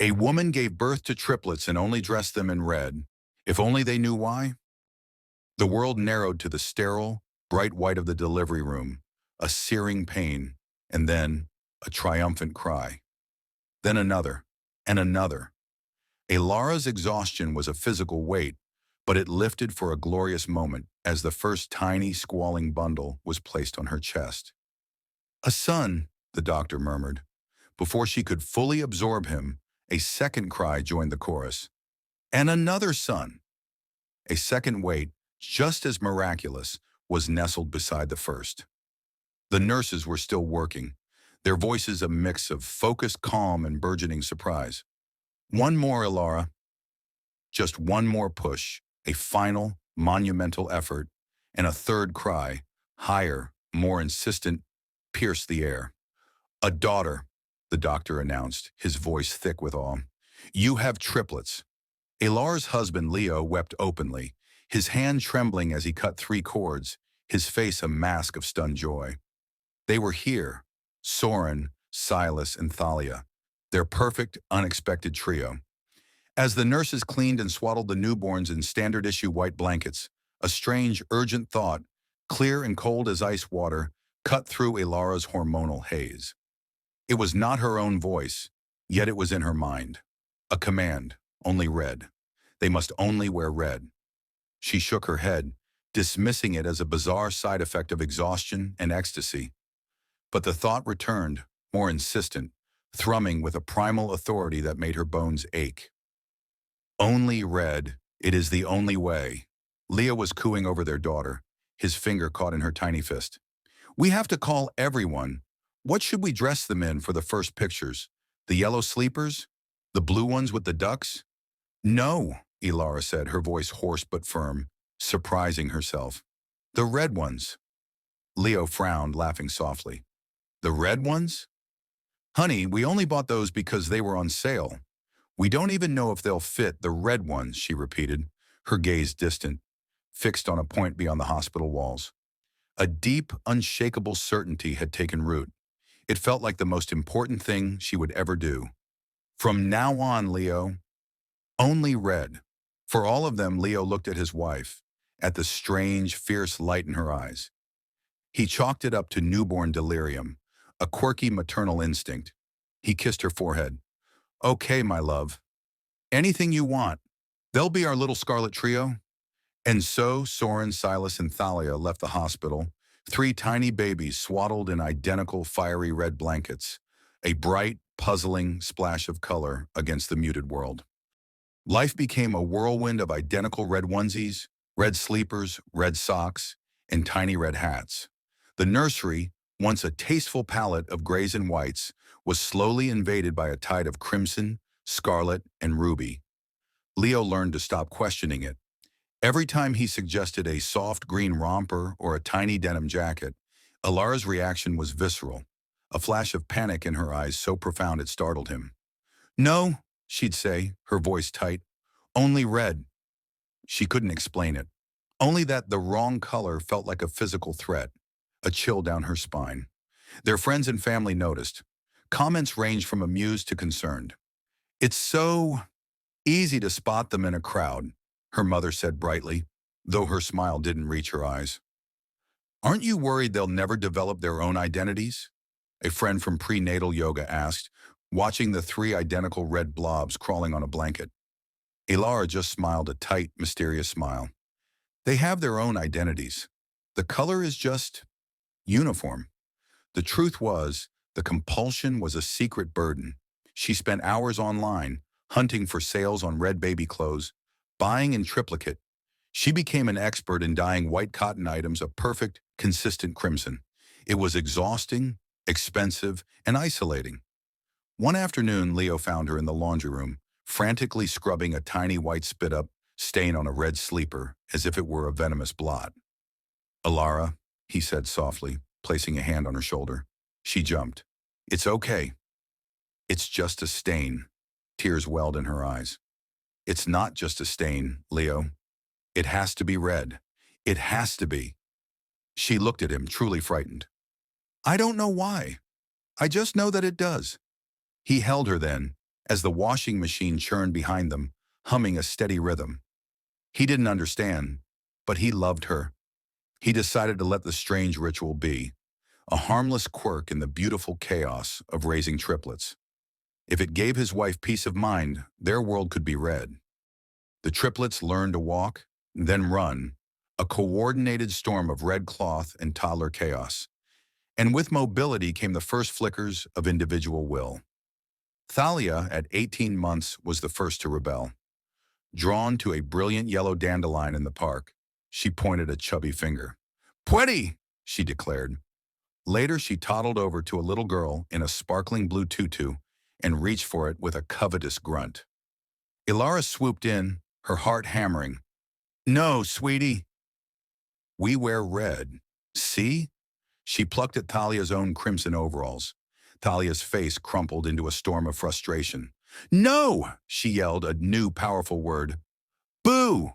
A woman gave birth to triplets and only dressed them in red. If only they knew why. The world narrowed to the sterile, bright white of the delivery room, a searing pain, and then a triumphant cry. Then another, and another. Elara's exhaustion was a physical weight, but it lifted for a glorious moment as the first tiny, squalling bundle was placed on her chest. A son, the doctor murmured. Before she could fully absorb him, a second cry joined the chorus. And another son. A second weight, just as miraculous, was nestled beside the first. The nurses were still working, their voices a mix of focused calm and burgeoning surprise. One more, Elara. Just one more push, a final, monumental effort, and a third cry, higher, more insistent, pierced the air. A daughter, the doctor announced, his voice thick with awe. You have triplets. Elara's husband, Leo, wept openly, his hand trembling as he cut 3 cords, his face a mask of stunned joy. They were here, Soren, Silas, and Thalia, their perfect, unexpected trio. As the nurses cleaned and swaddled the newborns in standard-issue white blankets, a strange, urgent thought, clear and cold as ice water, cut through Elara's hormonal haze. It was not her own voice, yet it was in her mind. A command, only red. They must only wear red. She shook her head, dismissing it as a bizarre side effect of exhaustion and ecstasy. But the thought returned, more insistent, thrumming with a primal authority that made her bones ache. Only red, it is the only way. Leo was cooing over their daughter, his finger caught in her tiny fist. We have to call everyone. What should we dress them in for the first pictures? The yellow sleepers? The blue ones with the ducks? No, Elara said, her voice hoarse but firm, surprising herself. The red ones. Leo frowned, laughing softly. The red ones? Honey, we only bought those because they were on sale. We don't even know if they'll fit, the red ones, she repeated, her gaze distant, fixed on a point beyond the hospital walls. A deep, unshakable certainty had taken root. It felt like the most important thing she would ever do. From now on, Leo, only red. For all of them, Leo looked at his wife, at the strange, fierce light in her eyes. He chalked it up to newborn delirium, a quirky maternal instinct. He kissed her forehead. Okay, my love. Anything you want. They'll be our little scarlet trio. And so Soren, Silas, and Thalia left the hospital, 3 tiny babies swaddled in identical fiery red blankets, a bright, puzzling splash of color against the muted world. Life became a whirlwind of identical red onesies, red sleepers, red socks, and tiny red hats. The nursery, once a tasteful palette of grays and whites, was slowly invaded by a tide of crimson, scarlet, and ruby. Leo learned to stop questioning it. Every time he suggested a soft green romper or a tiny denim jacket, Elara's reaction was visceral, a flash of panic in her eyes so profound it startled him. No, she'd say, her voice tight. Only red. She couldn't explain it. Only that the wrong color felt like a physical threat, a chill down her spine. Their friends and family noticed. Comments ranged from amused to concerned. It's so easy to spot them in a crowd, her mother said brightly, though her smile didn't reach her eyes. Aren't you worried they'll never develop their own identities? A friend from prenatal yoga asked, watching the 3 identical red blobs crawling on a blanket. Elara just smiled a tight, mysterious smile. They have their own identities. The color is just uniform. The truth was, the compulsion was a secret burden. She spent hours online, hunting for sales on red baby clothes, buying in triplicate. She became an expert in dyeing white cotton items a perfect, consistent crimson. It was exhausting, expensive, and isolating. One afternoon, Leo found her in the laundry room, frantically scrubbing a tiny white spit-up stain on a red sleeper as if it were a venomous blot. Elara, he said softly, placing a hand on her shoulder. She jumped. It's okay. It's just a stain. Tears welled in her eyes. It's not just a stain, Leo. It has to be red. It has to be. She looked at him, truly frightened. I don't know why. I just know that it does. He held her then, as the washing machine churned behind them, humming a steady rhythm. He didn't understand, but he loved her. He decided to let the strange ritual be, a harmless quirk in the beautiful chaos of raising triplets. If it gave his wife peace of mind, their world could be read. The triplets learned to walk, then run, a coordinated storm of red cloth and toddler chaos. And with mobility came the first flickers of individual will. Thalia, at 18 months, was the first to rebel. Drawn to a brilliant yellow dandelion in the park, she pointed a chubby finger. "Pwetty!" she declared. Later, she toddled over to a little girl in a sparkling blue tutu and reached for it with a covetous grunt. Elara swooped in, her heart hammering. "No, sweetie. We wear red. See?" She plucked at Thalia's own crimson overalls. Thalia's face crumpled into a storm of frustration. "No!" she yelled, a new powerful word. "Boo!"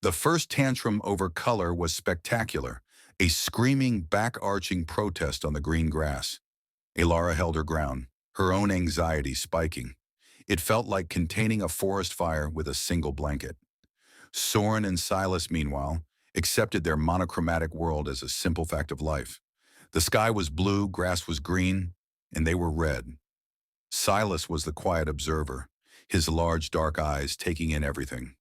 The first tantrum over color was spectacular, a screaming, back-arching protest on the green grass. Elara held her ground, her own anxiety spiking. It felt like containing a forest fire with a single blanket. Soren and Silas, meanwhile, accepted their monochromatic world as a simple fact of life. The sky was blue, grass was green, and they were red. Silas was the quiet observer, his large dark eyes taking in everything.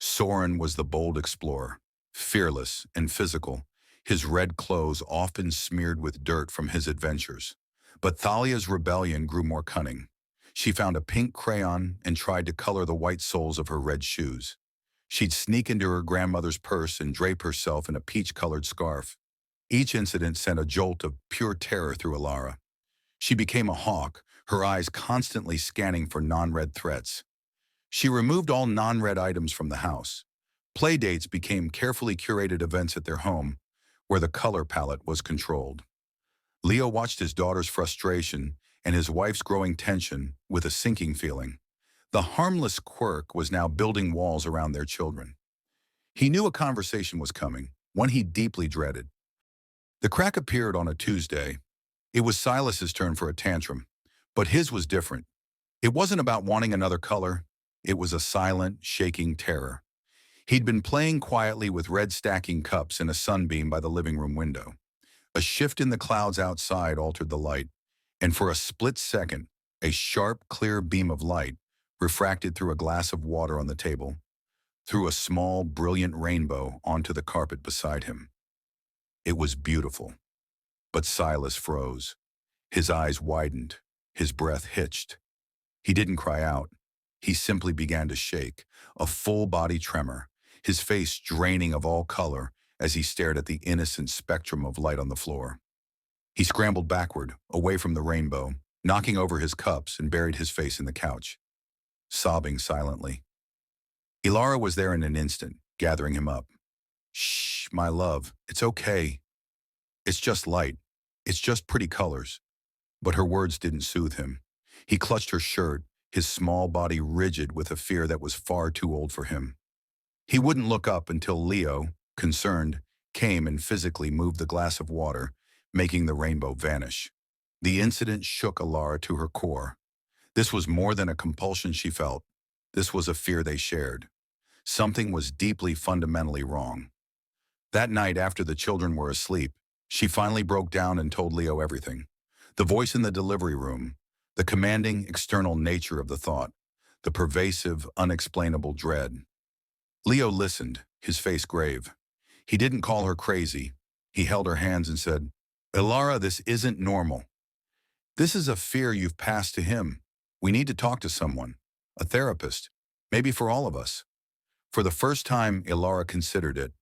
Soren was the bold explorer, fearless and physical, his red clothes often smeared with dirt from his adventures. But Thalia's rebellion grew more cunning. She found a pink crayon and tried to color the white soles of her red shoes. She'd sneak into her grandmother's purse and drape herself in a peach-colored scarf. Each incident sent a jolt of pure terror through Elara. She became a hawk, her eyes constantly scanning for non-red threats. She removed all non-red items from the house. Playdates became carefully curated events at their home, where the color palette was controlled. Leo watched his daughter's frustration and his wife's growing tension with a sinking feeling. The harmless quirk was now building walls around their children. He knew a conversation was coming, one he deeply dreaded. The crack appeared on a Tuesday. It was Silas's turn for a tantrum, but his was different. It wasn't about wanting another color. It was a silent, shaking terror. He'd been playing quietly with red stacking cups in a sunbeam by the living room window. A shift in the clouds outside altered the light, and for a split second, a sharp, clear beam of light refracted through a glass of water on the table, through a small, brilliant rainbow onto the carpet beside him. It was beautiful, but Silas froze. His eyes widened, his breath hitched. He didn't cry out. He simply began to shake, a full-body tremor, his face draining of all color as he stared at the innocent spectrum of light on the floor. He scrambled backward, away from the rainbow, knocking over his cups and buried his face in the couch, sobbing silently. Elara was there in an instant, gathering him up. "Shh, my love, it's okay. It's just light. It's just pretty colors." But her words didn't soothe him. He clutched her shirt, his small body rigid with a fear that was far too old for him. He wouldn't look up until Leo, concerned, came and physically moved the glass of water, making the rainbow vanish. The incident shook Elara to her core. This was more than a compulsion she felt. This was a fear they shared. Something was deeply fundamentally wrong. That night, after the children were asleep, she finally broke down and told Leo everything. The voice in the delivery room, the commanding external nature of the thought, the pervasive, unexplainable dread. Leo listened, his face grave. He didn't call her crazy. He held her hands and said, "Elara, this isn't normal. This is a fear you've passed to him. We need to talk to someone, a therapist, maybe for all of us." For the first time, Elara considered it.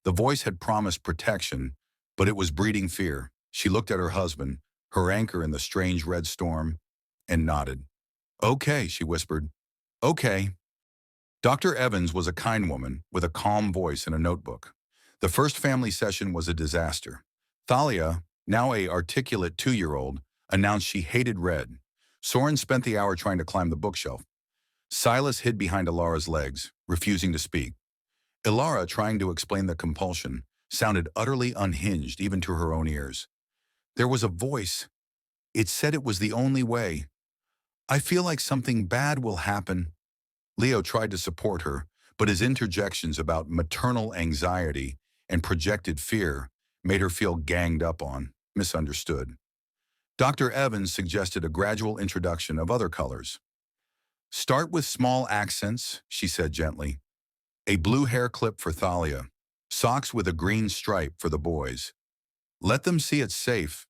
The voice had promised protection, but it was breeding fear. She looked at her husband, her anchor in the strange red storm, and nodded. "Okay," she whispered. "Okay." Dr. Evans was a kind woman with a calm voice and a notebook. The first family session was a disaster. Thalia, now a articulate 2-year-old, announced she hated red. Soren spent the hour trying to climb the bookshelf. Silas hid behind Elara's legs, refusing to speak. Elara, trying to explain the compulsion, sounded utterly unhinged even to her own ears. There was a voice. It said it was the only way. I feel like something bad will happen. Leo tried to support her, but his interjections about maternal anxiety and projected fear made her feel ganged up on, misunderstood. Dr. Evans suggested a gradual introduction of other colors. Start with small accents, she said gently. A blue hair clip for Thalia, socks with a green stripe for the boys. Let them see it's safe.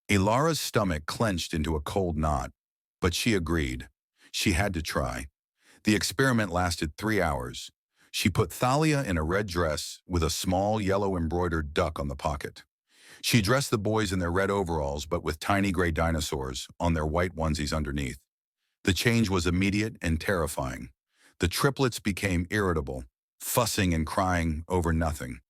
Elara's stomach clenched into a cold knot, but she agreed. She had to try. The experiment lasted 3 hours. She put Thalia in a red dress with a small yellow embroidered duck on the pocket. She dressed the boys in their red overalls but with tiny gray dinosaurs on their white onesies underneath. The change was immediate and terrifying. The triplets became irritable, fussing and crying over nothing.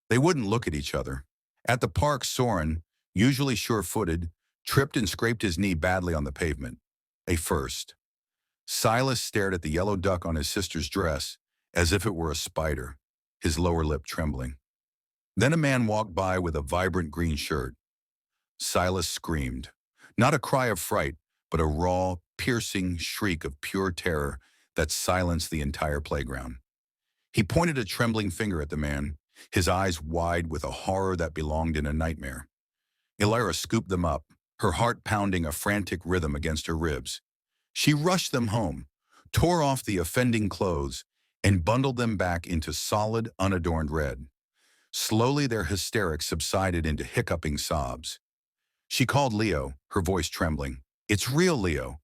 They wouldn't look at each other. At the park, Soren, usually sure-footed, tripped and scraped his knee badly on the pavement. A first. Silas stared at the yellow duck on his sister's dress as if it were a spider, his lower lip trembling. Then a man walked by with a vibrant green shirt. Silas screamed. Not a cry of fright, but a raw, piercing shriek of pure terror that silenced the entire playground. He pointed a trembling finger at the man, his eyes wide with a horror that belonged in a nightmare. Elara scooped them up, her heart pounding a frantic rhythm against her ribs. She rushed them home, tore off the offending clothes, and bundled them back into solid, unadorned red. Slowly their hysterics subsided into hiccuping sobs. She called Leo, her voice trembling. It's real, Leo.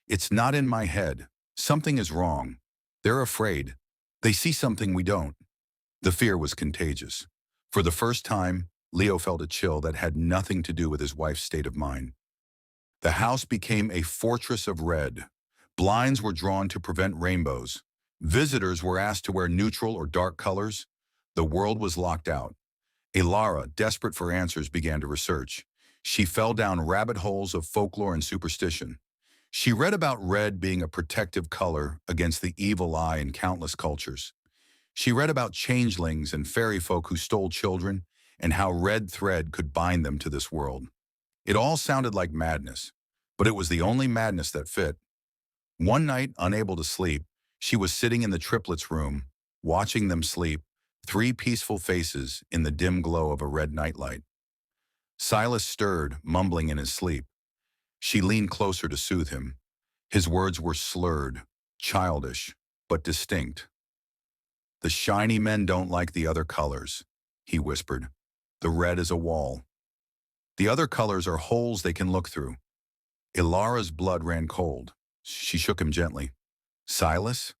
It's not in my head. Something is wrong. They're afraid. They see something we don't. The fear was contagious. For the first time, Leo felt a chill that had nothing to do with his wife's state of mind. The house became a fortress of red. Blinds were drawn to prevent rainbows. Visitors were asked to wear neutral or dark colors. The world was locked out. Elara, desperate for answers, began to research. She fell down rabbit holes of folklore and superstition. She read about red being a protective color against the evil eye in countless cultures. She read about changelings and fairy folk who stole children and how red thread could bind them to this world. It all sounded like madness, but it was the only madness that fit. One night, unable to sleep, she was sitting in the triplets' room, watching them sleep, 3 peaceful faces in the dim glow of a red nightlight. Silas stirred, mumbling in his sleep. She leaned closer to soothe him. His words were slurred, childish, but distinct. The shiny men don't like the other colors, he whispered. The red is a wall. The other colors are holes they can look through. Elara's blood ran cold. She shook him gently. Silas?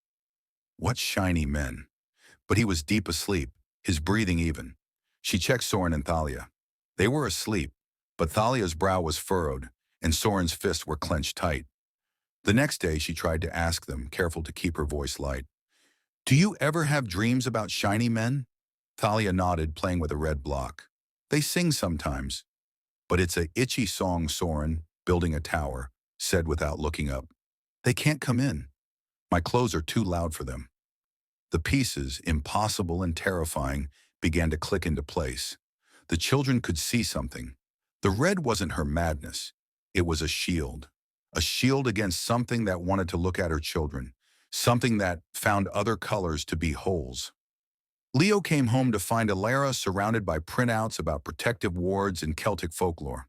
What shiny men? But he was deep asleep, his breathing even. She checked Soren and Thalia. They were asleep, but Thalia's brow was furrowed, and Soren's fists were clenched tight. The next day she tried to ask them, careful to keep her voice light. Do you ever have dreams about shiny men? Thalia nodded, playing with a red block. They sing sometimes. But it's a itchy song, Soren, building a tower, said without looking up. They can't come in. My clothes are too loud for them. The pieces, impossible and terrifying, began to click into place. The children could see something. The red wasn't her madness. It was a shield against something that wanted to look at her children, something that found other colors to be holes. Leo came home to find Elara surrounded by printouts about protective wards and Celtic folklore.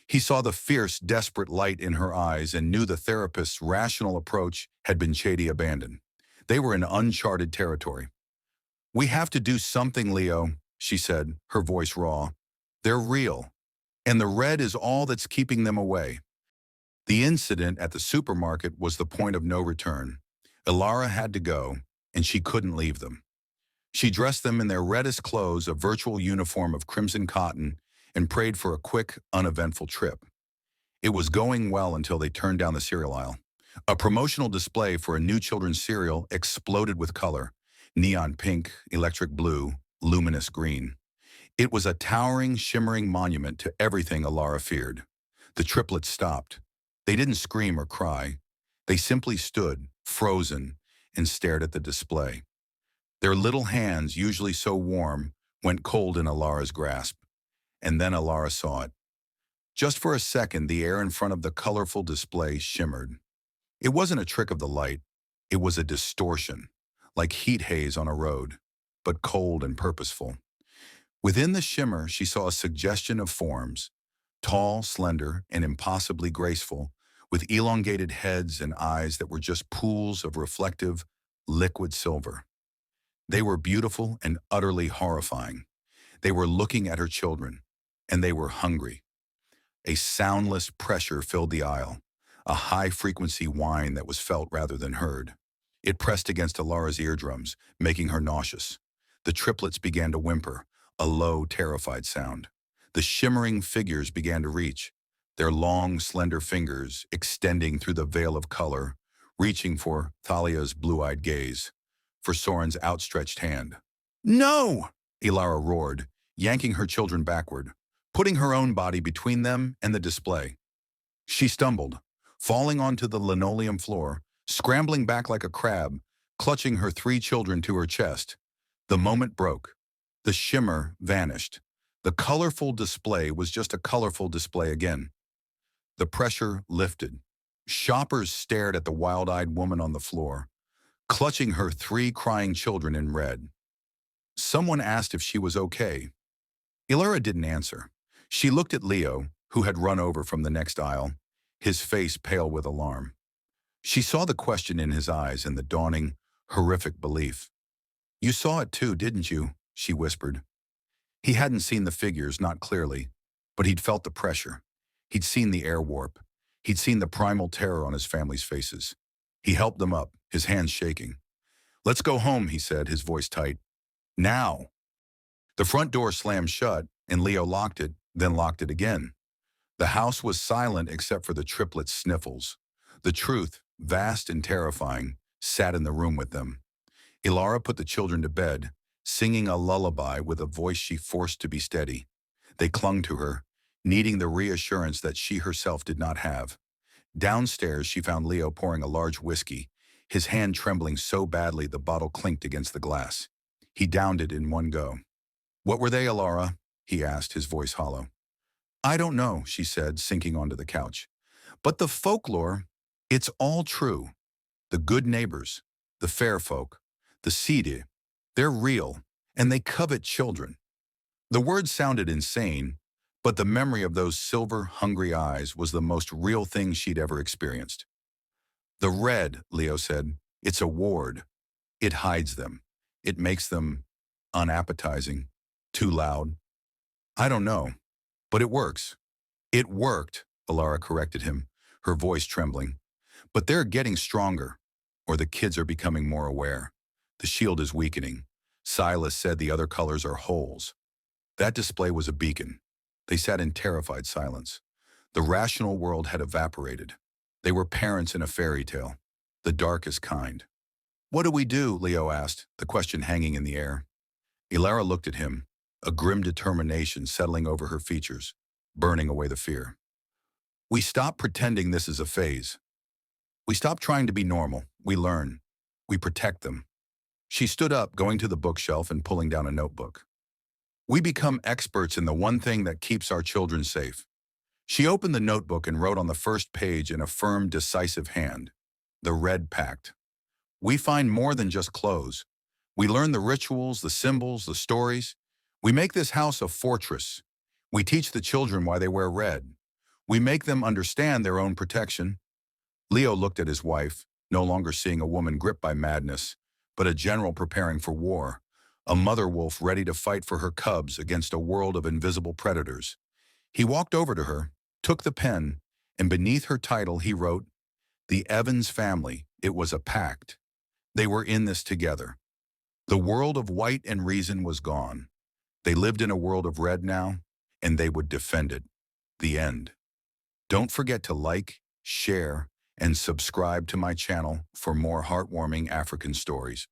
He saw the fierce, desperate light in her eyes and knew the therapist's rational approach had been shady abandoned. They were in uncharted territory. We have to do something, Leo, she said, her voice raw. They're real, and the red is all that's keeping them away. The incident at the supermarket was the point of no return. Elara had to go, and she couldn't leave them. She dressed them in their reddest clothes, a virtual uniform of crimson cotton, and prayed for a quick, uneventful trip. It was going well until they turned down the cereal aisle. A promotional display for a new children's cereal exploded with color: neon pink, electric blue, luminous green. It was a towering, shimmering monument to everything Elara feared. The triplets stopped. They didn't scream or cry. They simply stood, frozen, and stared at the display. Their little hands, usually so warm, went cold in Elara's grasp. And then Elara saw it. Just for a second, the air in front of the colorful display shimmered. It wasn't a trick of the light, it was a distortion, like heat haze on a road, but cold and purposeful. Within the shimmer, she saw a suggestion of forms, tall, slender, and impossibly graceful, with elongated heads and eyes that were just pools of reflective, liquid silver. They were beautiful and utterly horrifying. They were looking at her children, and they were hungry. A soundless pressure filled the aisle, a high-frequency whine that was felt rather than heard. It pressed against Elara's eardrums, making her nauseous. The triplets began to whimper, a low, terrified sound. The shimmering figures began to reach, their long, slender fingers extending through the veil of color, reaching for Thalia's blue-eyed gaze, for Soren's outstretched hand. "No!" Elara roared, yanking her children backward, putting her own body between them and the display. She stumbled, falling onto the linoleum floor, scrambling back like a crab, clutching her three children to her chest. The moment broke. The shimmer vanished. The colorful display was just a colorful display again. The pressure lifted. Shoppers stared at the wild-eyed woman on the floor, clutching her three crying children in red. Someone asked if she was okay. Elara didn't answer. She looked at Leo, who had run over from the next aisle, his face pale with alarm. She saw the question in his eyes and the dawning, horrific belief. "You saw it too, didn't you?" she whispered. He hadn't seen the figures, not clearly, but he'd felt the pressure. He'd seen the air warp. He'd seen the primal terror on his family's faces. He helped them up, his hands shaking. "Let's go home," he said, his voice tight. "Now." The front door slammed shut, and Leo locked it, then locked it again. The house was silent except for the triplets' sniffles. The truth, vast and terrifying, sat in the room with them. Elara put the children to bed, singing a lullaby with a voice she forced to be steady. They clung to her, needing the reassurance that she herself did not have. Downstairs, she found Leo pouring a large whiskey, his hand trembling so badly the bottle clinked against the glass. He downed it in one go. "What were they, Elara?" he asked, his voice hollow. "I don't know," she said, sinking onto the couch. "But the folklore, it's all true. The good neighbors, the fair folk, the Sidi, they're real, and they covet children." The words sounded insane, but the memory of those silver, hungry eyes was the most real thing she'd ever experienced. "The red," Leo said, "it's a ward. It hides them. It makes them unappetizing, too loud. I don't know, but it works." "It worked," Elara corrected him, her voice trembling. "But they're getting stronger, or the kids are becoming more aware. The shield is weakening. Silas said the other colors are holes." That display was a beacon. They sat in terrified silence. The rational world had evaporated. They were parents in a fairy tale, the darkest kind. "What do we do?" Leo asked, the question hanging in the air. Elara looked at him, a grim determination settling over her features, burning away the fear. "We stop pretending this is a phase. We stop trying to be normal. We learn. We protect them." She stood up, going to the bookshelf and pulling down a notebook. "We become experts in the one thing that keeps our children safe." She opened the notebook and wrote on the first page in a firm, decisive hand, "The Red Pact." "We find more than just clothes. We learn the rituals, the symbols, the stories. We make this house a fortress. We teach the children why they wear red. We make them understand their own protection." Leo looked at his wife, no longer seeing a woman gripped by madness, but a general preparing for war, a mother wolf ready to fight for her cubs against a world of invisible predators. He walked over to her, took the pen, and beneath her title he wrote, "The Evans family, it was a pact. They were in this together. The world of white and reason was gone. They lived in a world of red now, and they would defend it. The end." Don't forget to like, share, and subscribe to my channel for more heartwarming African stories.